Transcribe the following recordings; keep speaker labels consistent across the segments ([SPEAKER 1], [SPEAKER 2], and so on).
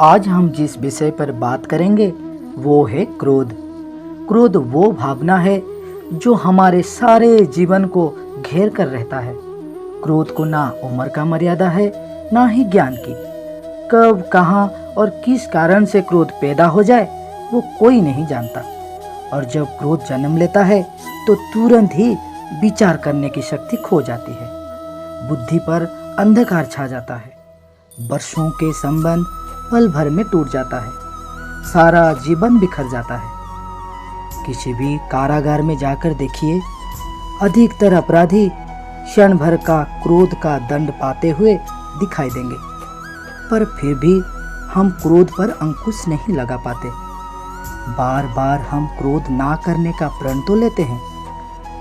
[SPEAKER 1] आज हम जिस विषय पर बात करेंगे वो है क्रोध। क्रोध वो भावना है जो हमारे सारे जीवन को घेर कर रहता है। क्रोध को ना उम्र का मर्यादा है, ना ही ज्ञान की। कब, कहाँ और किस कारण से क्रोध पैदा हो जाए वो कोई नहीं जानता। और जब क्रोध जन्म लेता है तो तुरंत ही विचार करने की शक्ति खो जाती है। बुद्धि पर अंधकार छा जाता है। वर्षों के संबंध पल भर में टूट जाता है। सारा जीवन बिखर जाता है। किसी भी कारागार में जाकर देखिए, अधिकतर अपराधी क्षण भर का क्रोध का दंड पाते हुए दिखाई देंगे, पर फिर भी हम क्रोध पर अंकुश नहीं लगा पाते। बार बार हम क्रोध ना करने का प्रण तो लेते हैं,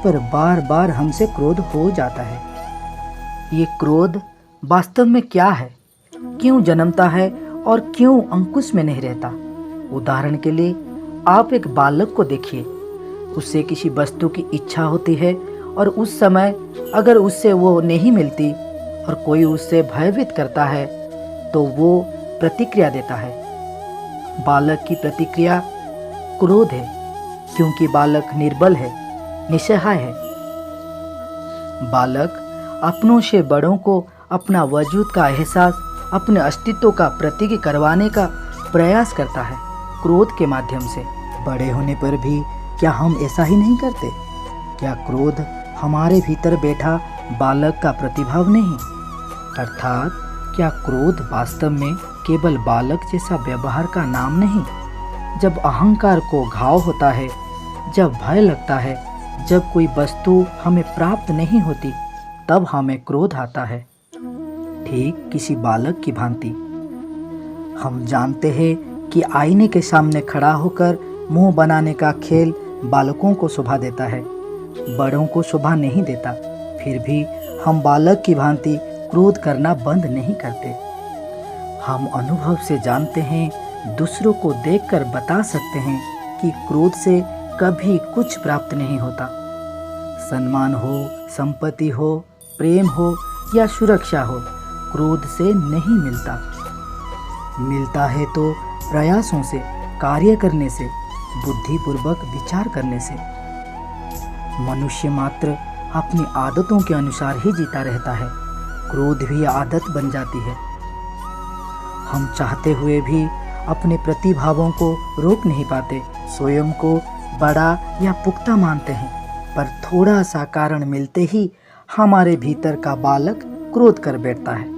[SPEAKER 1] पर बार बार हमसे क्रोध हो जाता है। ये क्रोध वास्तव में क्या है, क्यों जन्मता है और क्यों अंकुश में नहीं रहता? उदाहरण के लिए आप एक बालक को देखिए। उससे किसी वस्तु की इच्छा होती है और उस समय अगर उससे वो नहीं मिलती और कोई उससे भयभीत करता है तो वो प्रतिक्रिया देता है। बालक की प्रतिक्रिया क्रोध है, क्योंकि बालक निर्बल है, निस्सहाय है। बालक अपनों से बड़ों को अपना वजूद का एहसास, अपने अस्तित्व का प्रतीक करवाने का प्रयास करता है क्रोध के माध्यम से। बड़े होने पर भी क्या हम ऐसा ही नहीं करते? क्या क्रोध हमारे भीतर बैठा बालक का प्रतिभाव नहीं? अर्थात क्या क्रोध वास्तव में केवल बालक जैसा व्यवहार का नाम नहीं? जब अहंकार को घाव होता है, जब भय लगता है, जब कोई वस्तु हमें प्राप्त नहीं होती, तब हमें क्रोध आता है, ठीक किसी बालक की भांति। हम जानते हैं कि आईने के सामने खड़ा होकर मुंह बनाने का खेल बालकों को शोभा देता है, बड़ों को शोभा नहीं देता। फिर भी हम बालक की भांति क्रोध करना बंद नहीं करते। हम अनुभव से जानते हैं, दूसरों को देखकर बता सकते हैं कि क्रोध से कभी कुछ प्राप्त नहीं होता। सम्मान हो, संपत्ति हो, प्रेम हो या सुरक्षा हो, क्रोध से नहीं मिलता। मिलता है तो प्रयासों से, कार्य करने से, बुद्धिपूर्वक विचार करने से। मनुष्य मात्र अपनी आदतों के अनुसार ही जीता रहता है। क्रोध भी आदत बन जाती है। हम चाहते हुए भी अपने प्रतिभावों को रोक नहीं पाते। स्वयं को बड़ा या पुख्ता मानते हैं, पर थोड़ा सा कारण मिलते ही हमारे भीतर का बालक क्रोध कर बैठता है।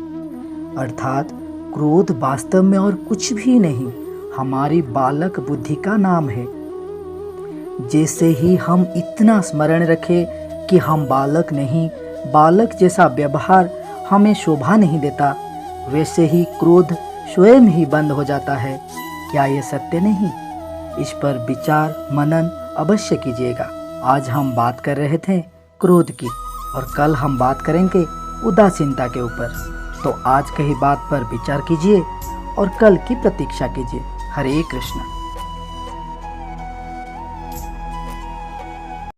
[SPEAKER 1] अर्थात क्रोध वास्तव में और कुछ भी नहीं, हमारी बालक बुद्धि का नाम है। जैसे ही हम इतना स्मरण रखें कि हम बालक नहीं, बालक जैसा व्यवहार हमें शोभा नहीं देता, वैसे ही क्रोध स्वयं ही बंद हो जाता है। क्या ये सत्य नहीं? इस पर विचार मनन अवश्य कीजिएगा। आज हम बात कर रहे थे क्रोध की, और कल हम बात करेंगे उदासीनता के ऊपर। तो आज कही बात पर विचार कीजिए और कल की प्रतीक्षा कीजिए। हरे कृष्ण।